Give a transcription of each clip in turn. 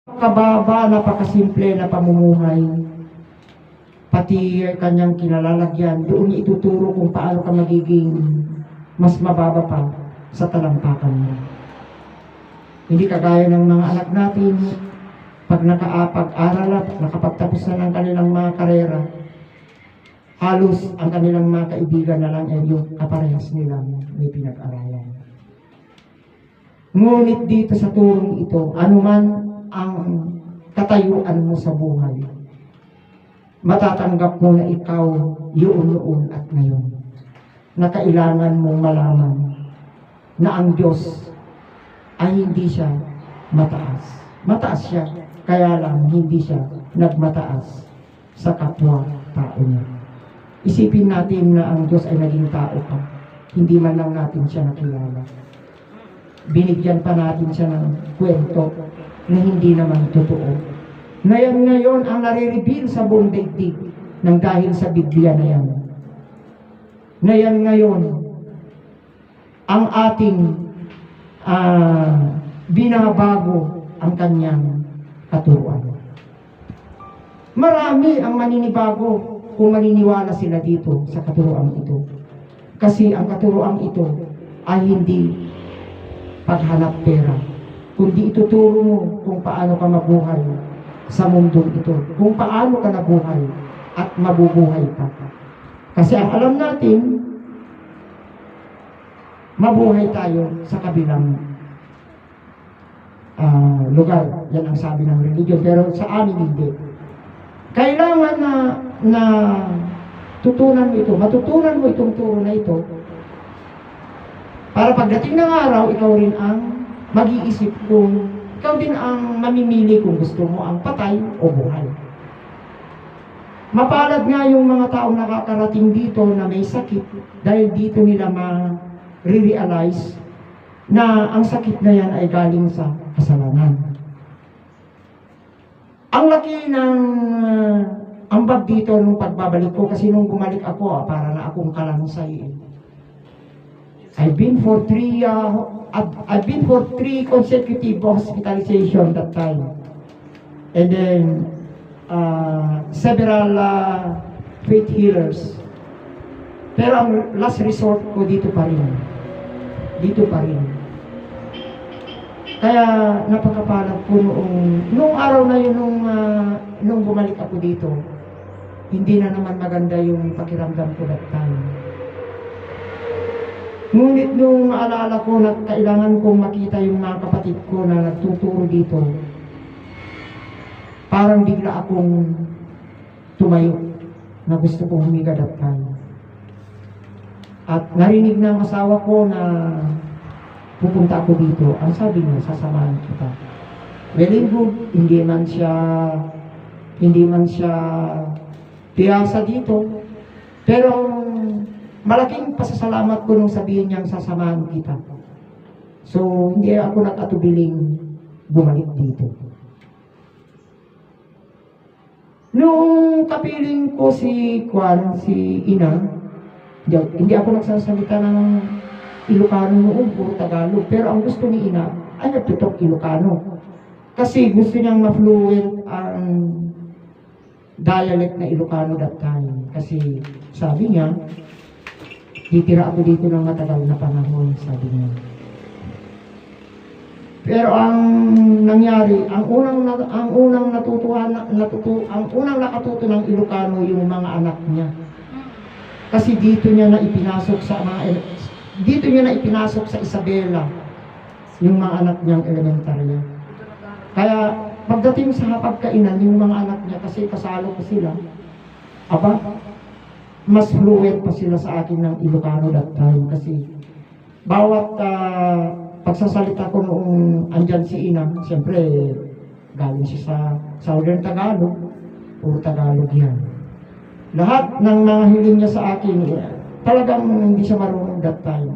Kababa, napakasimple na pamumuhay. Pati kanyang kinalalagyan, doon niya ituturo kung paano ka magiging mas mababa pa sa talampakan mo. Hindi kagaya ng mga anak natin, pag nakapag-aral at nakapagtapos na ng kanilang mga karera, halos ang kanilang mga kaibigan na lang ay yung kaparehas nilang may pinag-aralan. Ngunit dito sa turong ito, anuman ang katayuan mo sa buhay, matatanggap mo na ikaw yun noon at ngayon, na kailangan mong malaman na ang Diyos ay hindi siya mataas. Mataas siya, kaya lang hindi siya nagmataas sa kapwa-tao niya. Isipin natin na ang Diyos ay naging tao pa, hindi man lang natin siya nakilala. Binigyan pa natin siya ng kwento na hindi naman totoo. Ngayon ang nare-reveal sa buong daigdig nang dahil sa Biblia na yan. Ngayon ang ating binabago ang kanyang katuruan. Marami ang maninibago kung maniniwala sila dito sa katuruan ito. Kasi ang katuruan ito ay hindi paghanap pera, kundi ituturo mo kung paano ka mabuhay sa mundong ito, kung paano ka nabuhay at mabubuhay ka. Kasi ang alam natin, mabuhay tayo sa kabilang lugar. Yan ang sabi ng religion, pero sa amin hindi. Kailangan na tutunan mo ito, matutunan mo itong turo na ito, para pagdating ng araw, ikaw rin ang mag-iisip kung ikaw din ang mamimili kung gusto mo ang patay o buhay. Mapalad nga yung mga taong nakakarating dito na may sakit dahil dito nila ma-realize na ang sakit na yan ay galing sa kasalanan. Ang laki ng ambag dito nung pagbabalik ko kasi nung bumalik ako, para na akong kalansay. I've been for three consecutive hospitalization that time, and then several faith healers. Pero ang last resort ko dito pa rin. Kaya napakapalad ko noong araw na yun, nung bumalik ako dito, hindi na naman maganda yung pakiramdam ko that time. Ngunit nung maalala ko na kailangan kong makita yung mga kapatid ko na nagtuturo dito, parang bigla akong tumayo na gusto kong humiga that time. At narinig ng asawa ko na pupunta ako dito. Ang sabi niya, sasamahan kita. Well and good, hindi man siya piyasa dito. Pero malaking pasasalamat ko nung sabihin niyang sasamahan kita. So, hindi ako nag-atubiling bumalik dito. Nung kapiling ko si Ina, hindi ako nagsasalita ng Ilocano noon, puro Tagalog. Pero ang gusto ni Ina ay nagtutok Ilocano. Kasi gusto niyang ma-fluent ang dialect na Ilocano that time. Kasi sabi niya, titira ako dito ng matagal na panahon, sabi niya. Pero ang nangyari, ang unang nakatuto ng Ilocano yung mga anak niya. Kasi dito niya na ipinasok sa Isabela yung mga anak niyang elementarya. Kaya pagdating sa hapagkainan, yung mga anak niya, kasi kasalo ko sila, mas fluent pa sila sa akin ng Ilocano that time. Kasi bawat pagsasalita ko noong andyan si Ina, siyempre galing siya sa Southern Tagalog, puro Tagalog yan. Lahat ng mga hiling niya sa akin, talagang hindi siya marunong that time.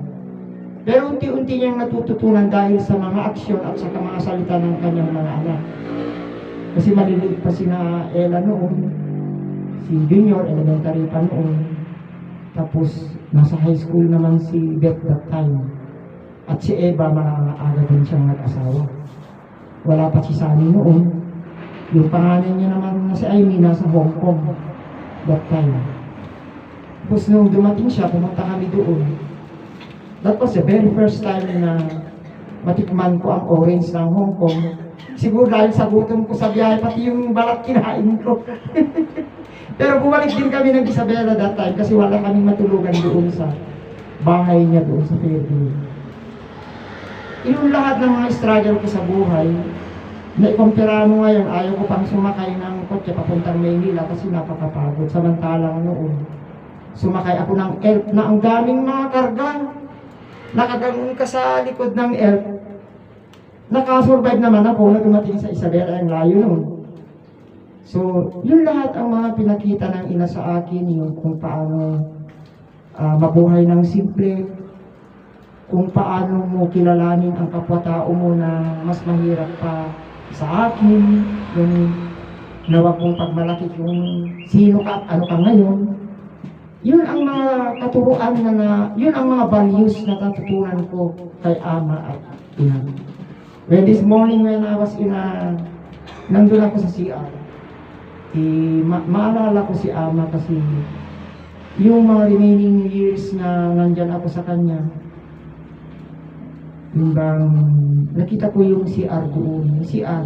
Pero unti-unti niyang natututunan dahil sa mga aksyon at sa mga salita ng kanyang mga anak. Kasi maliliit pa sina Ella noon, si Junior, elementary pa noon. Tapos, nasa high school naman si Beth that time. At si Eva, maaga din siyang nag-asawa. Wala pa si Sunny noon. Yung pangalan niya naman na si Amy nasa Hong Kong that time. Tapos nung dumating siya, pumunta kami doon. That was the very first time na matikman ko ang orange ng Hong Kong. Siguro dahil sa gutom ko sa biyahe, pati yung balat kinain ko. Pero bumalik din kami ng Isabela that time kasi wala kaming matulugan doon sa bahay niya doon sa Fairview. Yung lahat ng mga struggle ko sa buhay, na ikumpira mo ngayon, ayaw ko pang sumakay ng kotse papuntang Maynila kasi napakapagod. Samantalang noon, sumakay ako ng elf na ang daming mga karga. Nakagangon ka sa likod ng elf. Nakasurvive naman ako na dumating sa Isabela, ang layo noon. So, yun lahat ang mga pinakita ng ina sa akin, yung kung paano mabuhay ng simple, kung paano mo kilalanin ang kapwa-tao mo na mas mahirap pa sa akin, yung na wag mong pagmalaki kung sino ka at ano ka ngayon. Yun ang mga katuruan yun ang mga values na natutunan ko kay ama at ina. When this morning when I was nandun ako sa CR, maalala ko si ama kasi yung mga remaining years na nandyan ako sa kanya, yung bang nakita ko yung CR doon, CR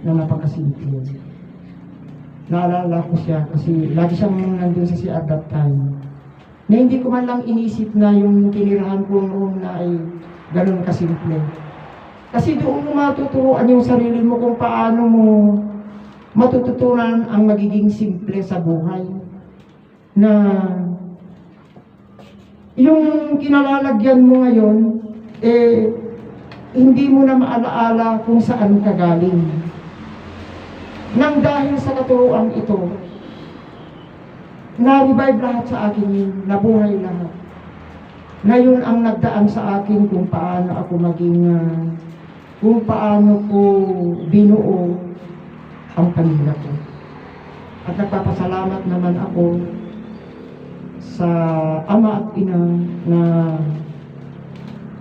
na napakasimple. Naalala ko siya kasi lagi siyang nandun sa CR that time. Na hindi ko man lang inisip na yung tinirahan ko noon na ay ganun kasimple. Kasi doon mo matuturuan yung sarili mo kung paano mo matututunan ang magiging simple sa buhay. Na yung kinalalagyan mo ngayon, hindi mo na maalaala kung saan ka galing. Nang dahil sa katuruan ito, na-revive lahat sa akin yun, nabuhay lahat. Ngayon ang nagdaan sa akin kung paano ako maging, kung paano ko binuo ang pamilya ko. At nagpapasalamat naman ako sa ama at ina na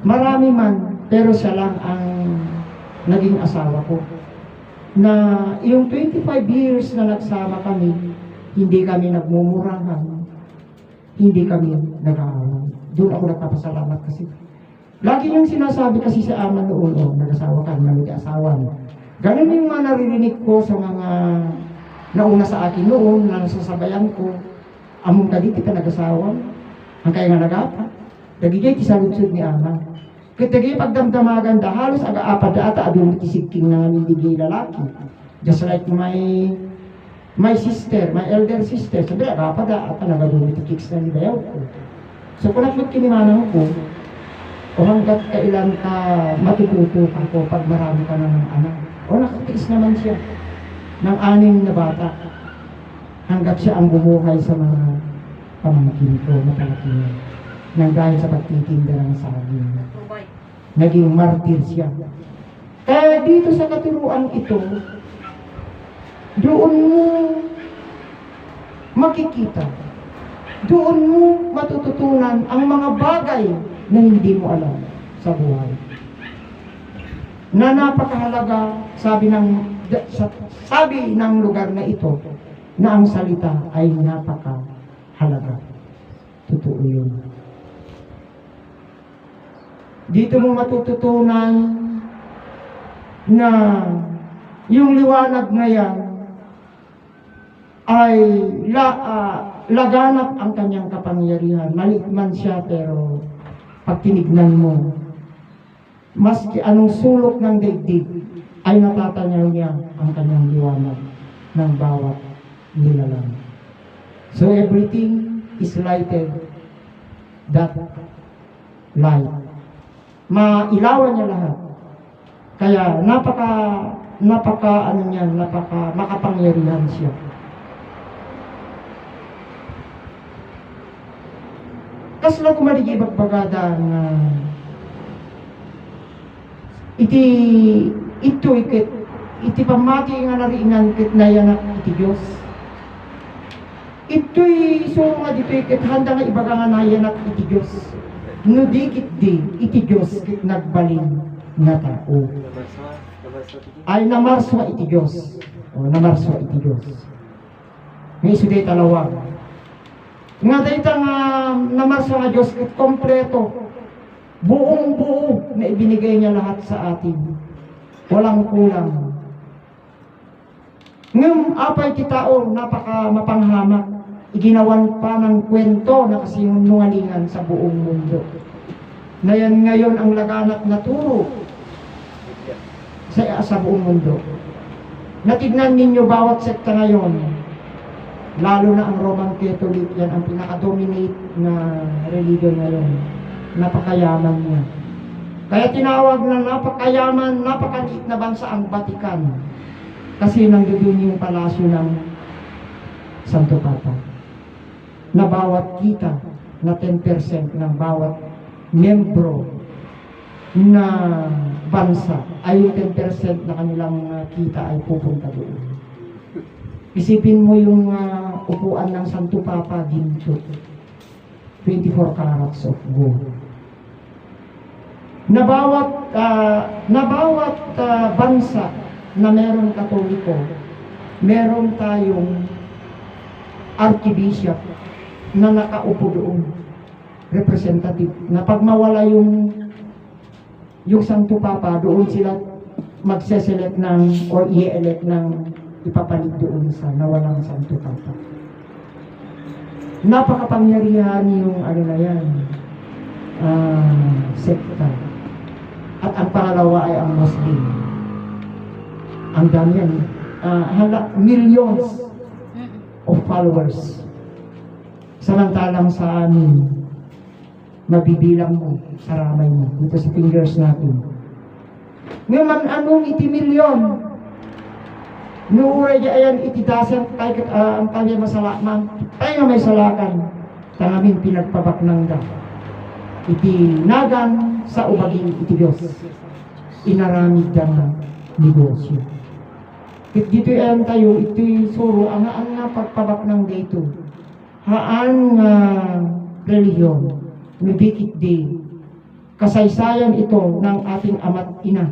marami man, pero siya lang ang naging asawa ko. Na yung 25 years na nagsama kami, hindi kami nagmumurahan, hindi kami nag-aaway. Doon ako nagpapasalamat kasi. Lagi yung sinasabi kasi sa ama noon, nag-asawa ka, nag-asawa mo. Ganun yung mga naririnig ko sa mga nauna sa akin noon, na nasasabayan ko. Among dali kita nag-asawa, ang kaya nga nag-apa. Nagigay ti sa lutsod ni ama. Kitagay pagdamdamagan da, halos aga-apa da ata adong isigking na nindigay lalaki. Just like my sister, my elder sister, sabi aga-apa da ata nagadumit ti kicks na nilayaw ko. So kung nakikinimanang ko, o hanggat kailan ka matututukan ko pag marami ka na ng anak. O nakatiis naman siya ng 6 na bata hanggat siya ang bumuhay sa mga pamangkin ko na palakihan. Nang dahil sa pagtitinda ng saging. Naging martir siya. Kaya dito sa katuruan ito, doon mo makikita, doon mo matututunan ang mga bagay na hindi mo alam sa buhay. Na napakahalaga, sabi ng lugar na ito, na ang salita ay napakahalaga. Totoo yun. Dito mo matututunan na yung liwanag na yan ay laganap ang kanyang kapangyarihan. Maliit man siya, pero pag tinignan mo, maski anong sulok ng daigdig, ay natatanaw niya ang kanyang liwanag ng bawat nilalang. So everything is lighted, that light. Mailawan niya lahat. Kaya makapangyarihan siya. Kasla kumaligi bagbagada na iti pamati nga nariingan ket nayanak iti Dios. Ito'y so nga dito ket handa nga ibaga nga nayanak iti Dios. No di iti Diyos kit nagbalin nga tao. ay namarswa iti Diyos. O namarswa iti Diyos. May isu day talawag. Nga dayta nga namarswa nga Diyos kompleto. Buong buo na ibinigay niya lahat sa atin. Walang kulang. Ngam apay ti tao napaka mapanghamak. Iginawan pa ng kwento na kasinungalingan sa buong mundo. Na yan ngayon ang laganap na turo sa buong mundo. Natignan ninyo bawat sekta ngayon, lalo na ang Roman Catholic, yan ang pinaka-dominate na religion ngayon. Napakayaman niya. Kaya tinawag na napakayaman, napakaliit na bansa ang Vatican. Kasi nandoon yung palasyo ng Santo Papa. Na bawat kita na 10% ng bawat membro na bansa ay yung 10% na kanilang kita ay pupunta doon. Isipin mo yung upuan ng Santo Papa ginto. 24 carats of gold. Na bawat bansa na meron Katoliko, meron tayong archbishop na nakaupo doon, representative, na pag mawala yung Santo Papa, doon sila magse-select ng or i-elect ng ipapalit doon sa nawalang Santo Papa. Napakapangyarihan yung ano na yan, sekta. At ang pangalawa ay ang Muslim. Ang dami yan. Millions of followers. Samantalang sa amin, mabibilang mo sa ramay mo. Dito sa fingers natin. Ngayon, anong iti milyon? Nuuray ayan iti dasan ang kanya masalakman. Tayo nga may salakan. Tangamin pinagpabak ng da. Iti nagan sa ubagin iti Diyos. Inaramid da nga negosyo. Dito ayan tayo, iti suro, ang nga pagpabak ng dito. Haan nga reliyon, mibikit di, kasaysayan ito ng ating ama't ina.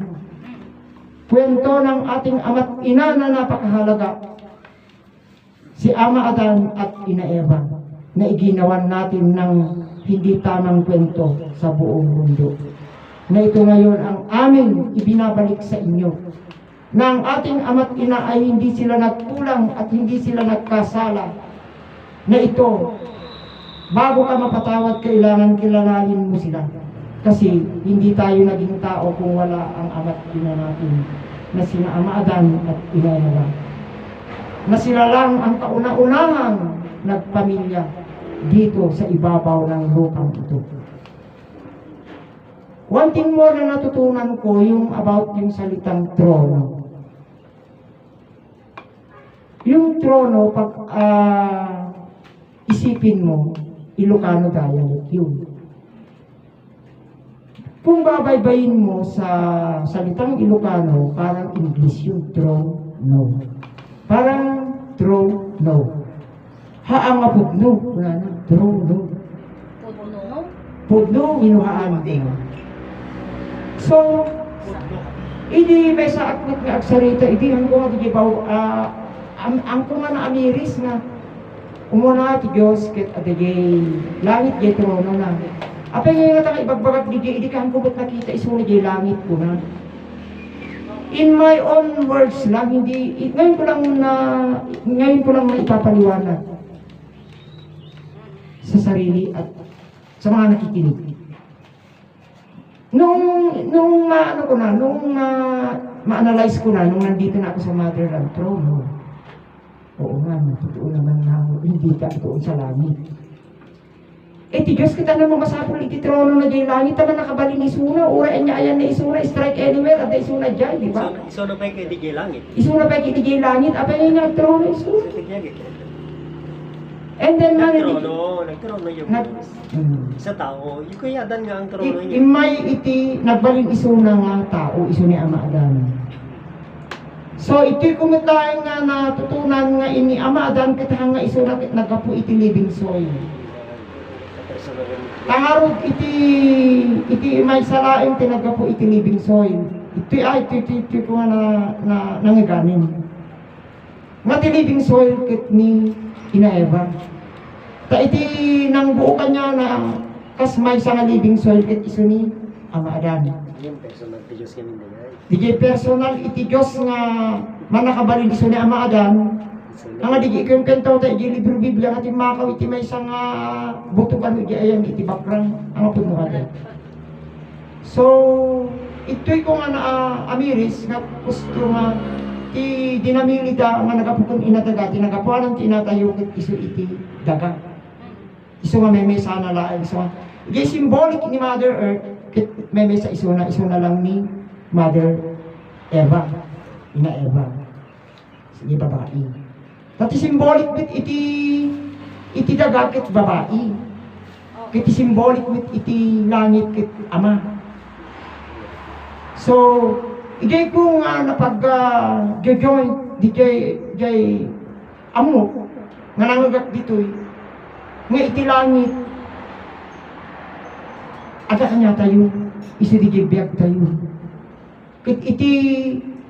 Kwento ng ating ama't ina na napakahalaga. Si Ama Adan at Ina Eva na iginawan natin ng hindi tamang kwento sa buong mundo. Na ito ngayon ang aming ibinabalik sa inyo. Na ang ating ama't ina ay hindi sila nagkulang at hindi sila nagkasala. Na ito, bago ka mapatawad, kailangan kilalanin mo sila. Kasi hindi tayo naging tao kung wala ang ama't ina natin na sina Ama Adan at Ina Eva. Na sila lang ang kauna-unahang nagpamilya dito sa ibabaw ng lupang ito. One thing more na natutunan ko yung about yung salitang trono. Yung trono, pag isipin mo, Ilocano dialect yun. Kung babaybayin mo sa salitang Ilocano, parang English yung throne, no. Parang throne, no. Haang nga pudno, wala na, throne, no. Pudno, inuhaan din. So, hindi may sa akmat nga agsarita, hindi ang ko nga di baw, ang ko nga na amiris nga, umuna ti Diyos, ket adagay, langit jay trono na. Apay nga nga ibagbagat di jay, hindi ka ang kubot nakita, isuna jay langit ko na. In my own words lang, hindi, ngayon ko lang na ipapaliwanag sa sarili at sa mga nakikinig. Nung ma-analyze ko na, nung nandito na ako sa motherland throne, oo nga, totoo naman na ako, hindi ka doon sa langit. Ti Diyos kita naman masapol iti trono na dyan langit, naman nakabalin isuna, uraan niya ayan na isuna, strike anywhere, at isuna dyan, di ba? Isuna pa yung kay langit. Isuna pa yung kay langit, apay nga trono isuna. And then, nagtrono yung sa tao. Yung kaya Adan nga ang trono niya. Imay iti, nagbalin isuna nga tao, iso ni Ama Adan. So, ito'y kumitahin nga natutunan nga ini Ama Adan, katahang nga isuna, nagkapo iti living soil. Tangarog iti may salaing tinagkapo iti living soil. ito ko nga nangiganin. Nga tilibing soil kit ni Ina Eva. Ta iti nang buo kanya na kasmay sa nga living soil kit iso ni Ama Adan. Yung personal to Diyos kami nila. Di personal iti Diyos nga manakabalin iso ni Ama Adan. Nga di ko yung kento ta iti libro Biblia nga makaw iti may isang butukan iti ayan iti bakrang ang apod mo adan. So ito'y ko nga na amiris nga gusto nga ti dinamilita nga nagapukon inataga tinagapuan ang tinatayo kit iso iti daga. Iso nga may sana laing iso nga iti symbolic ni Mother Earth kit may sa iso na lang ni Mother Eva, Ina Eva. Sige babae. Tati symbolic bit iti daga kit babae. Kit symbolic bit iti langit kit ama. So, igay ko nga napag-join di jay amo nga nangagat dito'y nga iti langit aga kanya tayo isi di biyag tayo iti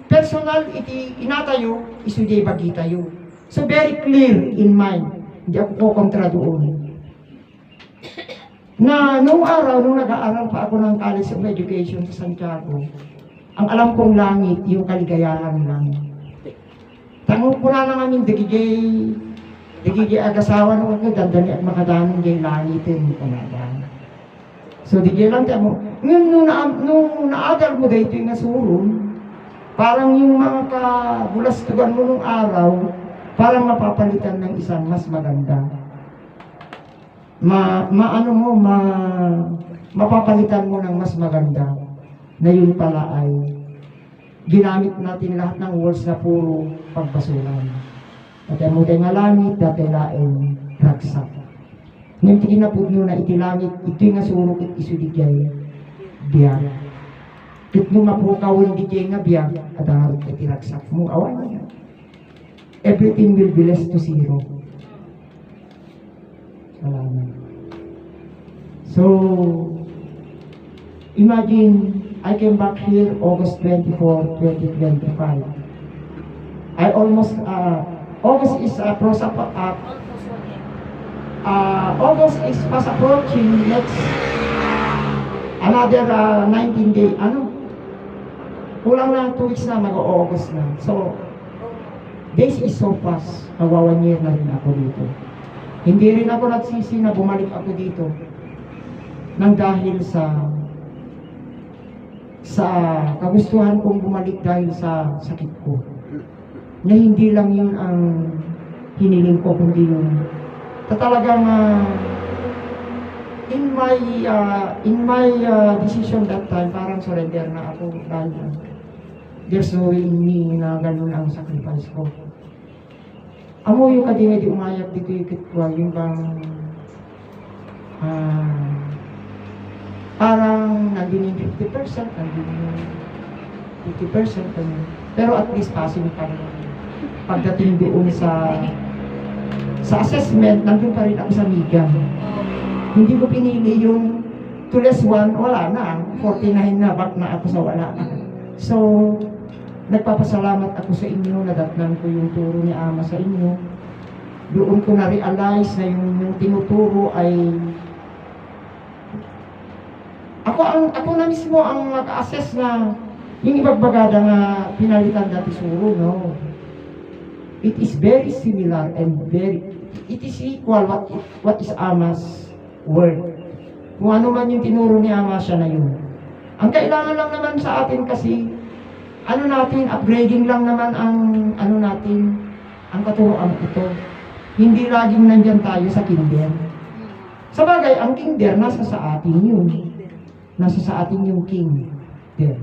personal iti inatayo isi di bagi tayo. So very clear in mind, hindi ako kontra doon na nung araw, nung nag-aaral pa ako ng College of Education sa Santiago, ang alam kong langit, yung kaligayahan lang. Tango ko na namin, digigay agasawa nung ako, dandali at makadanon gay langitin ko na lang. So, digigay lang tayo mo. Ngayon, nung naadal mo dito yung nasurun, parang yung mga kabulastugan mo nung araw, parang mapapalitan ng isang mas maganda. Mapapalitan mo ng mas maganda na yun pala ay ginamit natin lahat ng words na puro pagbasulan. At mo tayo nga langit, dati laing ragsak. Ngayon tinapod nyo na itilangit, ito yung asurok at isudigay biyag. Kit mo mapukawin digay nga biyag, at harap at iragsak mo, awan niya. Everything will be less to zero. Salamat. So, imagine, I came back here August 24, 2025. I almost, August is August is fast approaching. Next, another 19 days, kulang na 2 weeks na, mag-August na. So, days is so fast. Magwa 1 year na rin ako dito. Hindi rin ako nagsisi na bumalik ako dito nang dahil sa kagustuhan kong bumalik dahil sa sakit ko. Na hindi lang yun ang hiniling ko, kundi yung talagang in my decision that time, parang surrender na ako dahil there's no way in me na ganun ang sacrifice ko. Amo yung kadinga di umayak dito ikit ko, yung bang parang nandun yung 50%, nandun yung 50%, pero at least passing pa rin. Pagdating doon sa assessment, nandun pa rin ako sa media. Hindi ko pinili yung 2+1, wala na, 49 na, back na ako sa wala. So, nagpapasalamat ako sa inyo, nadatnan ko yung turo ni Ama sa inyo. Doon ko na-realize na yung tinuturo ay ako na mismo ang nag-assess na yung ibagbagada nga pinalitan dati suro, no? It is very similar and it is equal what is Ama's word. Kung ano man yung tinuro ni Ama, siya na yun. Ang kailangan lang naman sa atin kasi upgrading lang naman ang katuroan ito. Hindi laging nandyan tayo sa kinder. Sa bagay, ang kinder nasa sa atin yun. Nasa sa atin yung king. There.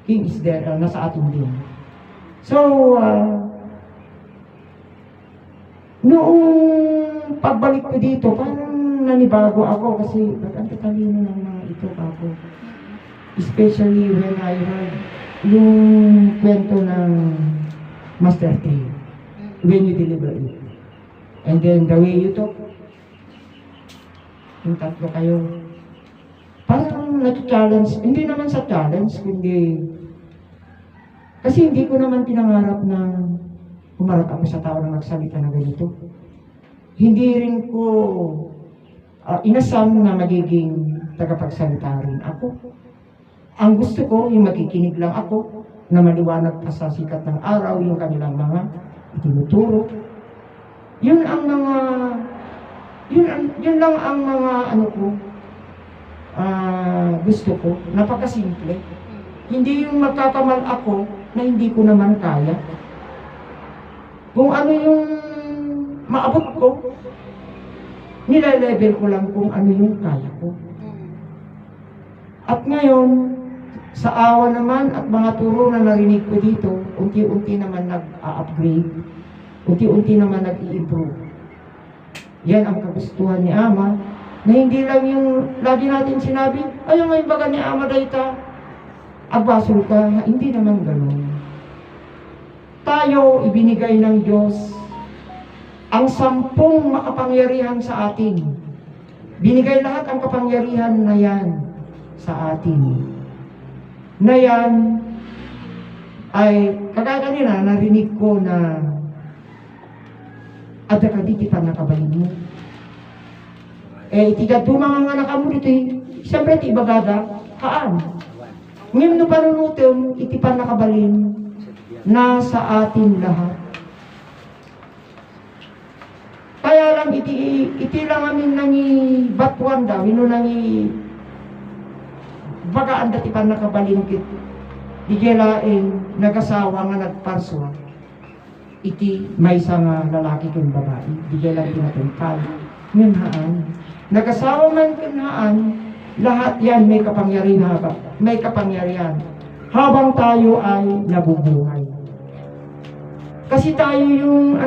King is there, nasa atin din. So, noong pagbalik ko dito, parang nanibago ako kasi ang tatalino ng mga ito ako. Especially when I heard yung kwento ng Master T, when you deliver it. And then the way you talk, yung tatlo kayo, parang nag-challenge, hindi naman sa challenge, kundi Kasi hindi ko naman pinangarap na humarap ako sa tao na magsalita na ganito. Hindi rin ko inasam na magiging tagapagsalita rin ako. Ang gusto ko, yung makikinig lang ako, na maliwanag pa sa sikat ng araw, yung kanilang mga itinuturo. Yun lang ang mga gusto ko, napakasimple. Hindi yung magkakamal ako na hindi ko naman kaya. Kung ano yung maabot ko, nilalevel ko lang kung ano yung kaya ko. At ngayon, sa awa naman at mga turo na narinig ko dito, unti-unti naman nag-upgrade, unti-unti naman nag-i-improve. Yan ang kagustuhan ni Ama, na hindi lang yung lagi natin sinabi, ayaw nga yung baga ni Ama dayta, agbasol ka, hindi naman ganun. Tayo, ibinigay ng Diyos ang 10 makapangyarihan sa atin. Binigay lahat ang kapangyarihan na yan sa atin. Na yan ay kagaya kanina narinig ko na ada ka di pa nakabalin mo. Itiga dumang ang anak mo dito siyempre ti ibagada kaan. Ngayon no panunutin iti pa nakabalin na sa atin lahat. Kaya lang iti lang amin nangi batuan daw, ino nangi baga anda ti pan nakabalingkit digelain nagasawa nga nagparswa iti maysa nga lalaki ken babae digela tinatungkal ngenhaan nagasawa man kenhaan lahat yan may kapangyarihan habang tayo ay nabubuhay kasi tayo yung